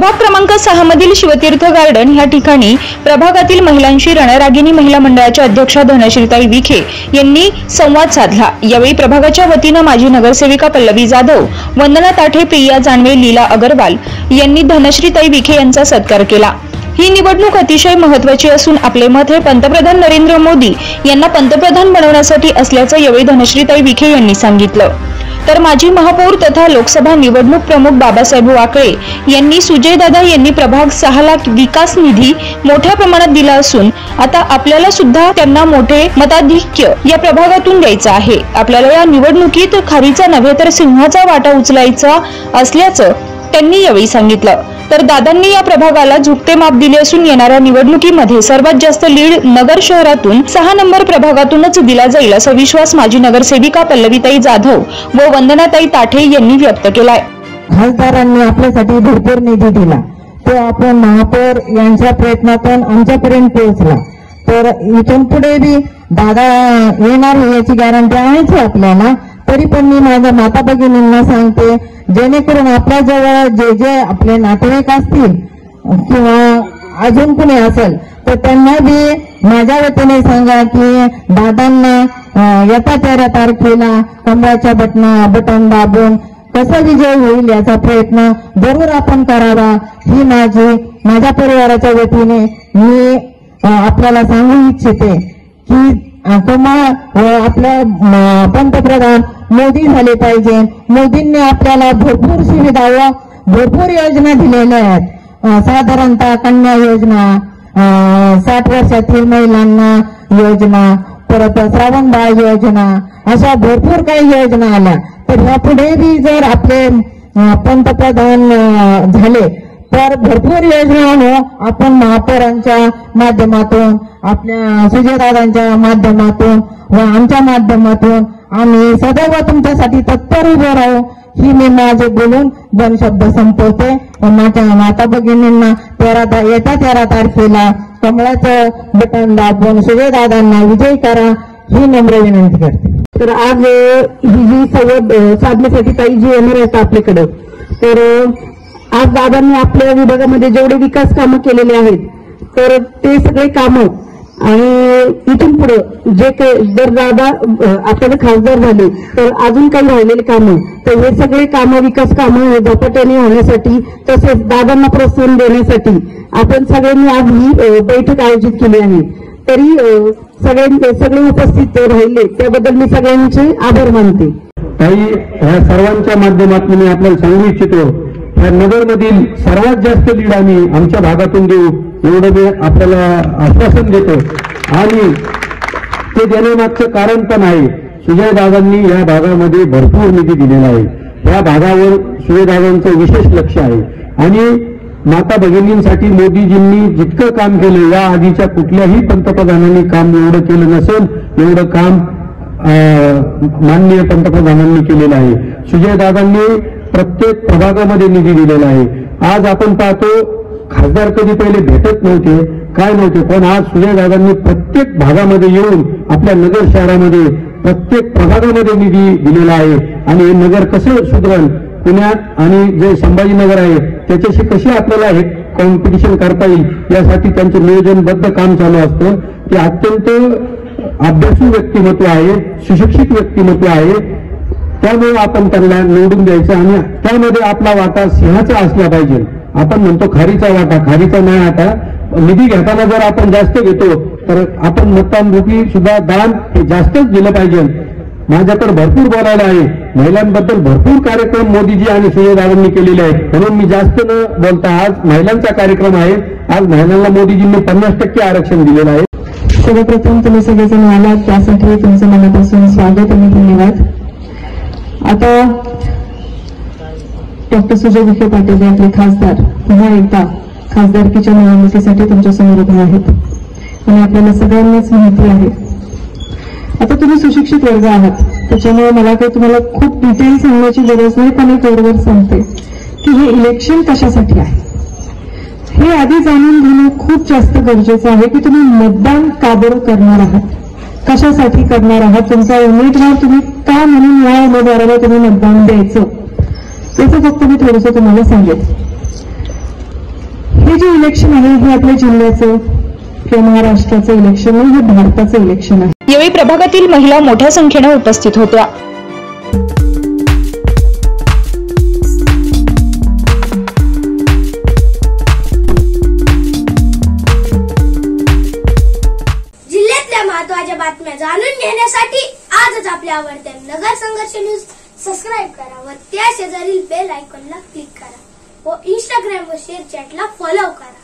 प्रभाग क्रमांक 6 मधील शिवतीर्थ गार्डन ह्या ठिकाणी प्रभागातील महिलांशी रणरागिणी महिला मंडळाच्या अध्यक्षा धनश्रीताई विखे यांनी संवाद साधला। यावेळी प्रभागाच्या वतीने माजी नगरसेविका पल्लवी जाधव, वंदना ताठे, प्रिया जानवे, लीला अगरवाल यांनी धनश्रीताई विखे यांचा सत्कार केला। ही निवडणूक अतिशय महत्त्वाची असून आपले मत हे पंतप्रधान नरेंद्र मोदी यांना पंतप्रधान बनवण्यासाठी असल्याचं यावेळी धनश्रीताई विखे यांनी सांगितलं। तर माजी महापौर तथा लोकसभा निवडणूक प्रमुख बाबासाहेब वाकळे यांनी सुजयदादा यांनी प्रभाग 6 ला विकास निधी मोठ्या प्रमाणात दिला असून आता आपल्याला सुद्धा त्यांना मोठे मताधिक्य या प्रभागातून द्यायचं आहे। आपल्याला या निवडणुकीत खारीचा नव्हे तर सिंहाचा वाटा उचलायचा असल्याचं त्यांनी यावेळी सांगितलं। तर दादांनी या प्रभागाला झुकते माप दिले असून येणाऱ्या निवडणुकीमध्ये सर्वात जास्त लीड नगर शहरातून 6 नंबर प्रभागातूनच दिला जाईल असा विश्वास माजी नगरसेविका पल्लवीताई जाधव व वंदनाताई ताठे यांनी व्यक्त केलाय। खासदारांनी आपल्यासाठी भरपूर निधी दिला, तो आपण महापौर यांच्या प्रयत्नातून आमच्यापर्यंत पोहोचला। तर इथून पुढे बी दादा येणार याची गॅरंटी आहेच आपल्याला। तरी पण मी माझ्या माता भगिनींना सांगते, जेणेकरून आपल्या जवळ जे जे आपले नातेवाईक असतील किंवा अजून कुणी असेल तर त्यांना बी माझ्या वतीने सांगा की दादांना येत्या 13 तारखेला कमळाच्या बटन दाबून कसा विजय होईल याचा प्रयत्न जरूर आपण करावा। ही माझ्या परिवाराच्या वतीने मी आपल्याला सांगू इच्छिते की आपल्या पंतप्रधान मोदी झाले पाहिजे। मोदींनी आपल्याला भरपूर सुविधा व भरपूर योजना दिलेल्या आहेत। साधारणतः कन्या योजना, 60 वर्षातील महिलांना योजना, परत श्रावणबाळ योजना, अशा भरपूर काही योजना आल्या। तर यापुढे बी जर आपले पंतप्रधान झाले तर भरपूर योजना आपण महापौरांच्या माध्यमातून, आपल्या सुजयदादांच्या माध्यमातून व आमच्या माध्यमातून आम्ही सदैव तुमच्यासाठी तत्पर उभे राहू। ही मी माझे बोलून 2 शब्द संपवते। माझ्या माता भगिनींना येत्या 13 तारखेला कमळाचं बटन दाबून सुजयदादांना विजयी करा ही नम्र विनंती करते। तर आज ही संवाद साधण्यासाठी काही जी येणार आहेत आपल्याकडे, तर आज दादांनी आपल्या विभागामध्ये जेवढे विकास कामं केलेले आहेत तर ते सगळे कामं आणि इथून पुढे जे जर दादा आपल्याला खासदार झाले तर अजून काही राहिलेले कामं, तर हे सगळे कामं विकास कामं झपाट्याने होण्यासाठी तसेच दादांना प्रोत्साहन देण्यासाठी आपण सगळ्यांनी आज ही बैठक आयोजित केली आहे। तरी सगळे उपस्थित राहिले त्याबद्दल मी सगळ्यांचे आभार मानते। ह्या सर्वांच्या माध्यमातून मी आपल्याला सांगू इच्छितो, या नगरमधील सर्वात जास्त लीड आम्ही आमच्या भागातून देऊ एवढं मी आपल्याला आश्वासन देतो। आणि ते देण्यामागचं कारण पण आहे, सुजयदादांनी या भागामध्ये भरपूर निधी दिलेला आहे। या भागावर सुजयदादांचं विशेष लक्ष आहे आणि माता भगिनींसाठी मोदीजींनी जितकं काम केलं या आधीच्या कुठल्याही पंतप्रधानांनी काम एवढं केलं नसेल, एवढं काम माननीय पंतप्रधानांनी केलेलं आहे। सुजयदादांनी प्रत्येक प्रभागामध्ये निधी दिलेला आहे। आज आपण पाहतो खासदार कधी पहिले भेटत नव्हते, काय नव्हते, पण आज सुजयदादांनी प्रत्येक भागामध्ये येऊन आपल्या नगर शहरामध्ये प्रत्येक प्रभागामध्ये निधी दिलेला आहे। आणि हे नगर कसं सुधरण, पुण्यात आणि जे संभाजीनगर आहे त्याच्याशी कशी आपल्याला हे कॉम्पिटिशन करता येईल यासाठी त्यांचं नियोजनबद्ध काम चालू असतं। ते अत्यंत अभ्यासू व्यक्तिमत्व आहे, सुशिक्षित व्यक्तिमत्व आहे, त्यामुळे आपण त्यांना निवडून द्यायचं आणि त्यामध्ये आपला वाटा सिंहाचा असला पाहिजे। आपण म्हणतो खारीचा वाटा, खारीचा नाही। आता निधी घेताना जर आपण जास्त घेतो तर आपण मतदान रूपी सुद्धा दान हे जास्तच दिलं पाहिजे। माझ्याकडे भरपूर बोलायला आहे, महिलांबद्दल भरपूर कार्यक्रम मोदीजी आणि सुजयदादांनी केलेले आहेत, म्हणून मी जास्त न बोलता आज महिलांचा कार्यक्रम आहे। आज महिलांना मोदीजींनी 50% आरक्षण दिलेलं आहे। सर्वप्रथम तुम्ही सगळेजण आलात त्यासाठी तुमचं मनापासून स्वागत आणि धन्यवाद। आता डॉक्टर सुजय विखे पाटील आपले खासदार पुन्हा एकदा खासदारकीच्या निवडणुकीसाठी तुमच्या समोर उभे आहेत आणि आपल्याला सगळ्यांनाच माहिती आहे, आता तुम्ही सुशिक्षित वर्ग आहात त्याच्यामुळे मला काही तुम्हाला खूप डिटेल सांगण्याची गरज नाही, पण एक वरवर सांगते की हे इलेक्शन कशासाठी आहे हे आधी जाणून घेणं खूप जास्त गरजेचं आहे की तुम्ही मतदान का बरं करणार आहात, कशासाठी करणार आहात, तुमचा उमेदवार तुम्ही का म्हणून या उमेदवाराला तुम्ही मतदान द्यायचं याचं फक्त मी थोडंसं तुम्हाला सांगेन। हे जे इलेक्शन आहे हे आपल्या जिल्ह्याचं किंवा महाराष्ट्राचं इलेक्शन नाही, हे भारताचं इलेक्शन आहे. यावेळी प्रभागातील महिला मोठ्या संख्येने उपस्थित होत्या. जिल्ह्यातल्या महत्त्वाच्या बातम्या जाणून घेण्यासाठी आजच आपल्या आवडत्या नगर संघर्ष न्यूज सबस्क्राईब करा व त्या शेजारील बेल आयकॉनला क्लिक करा व इंस्टाग्राम व शेअर चॅटला फॉलो करा.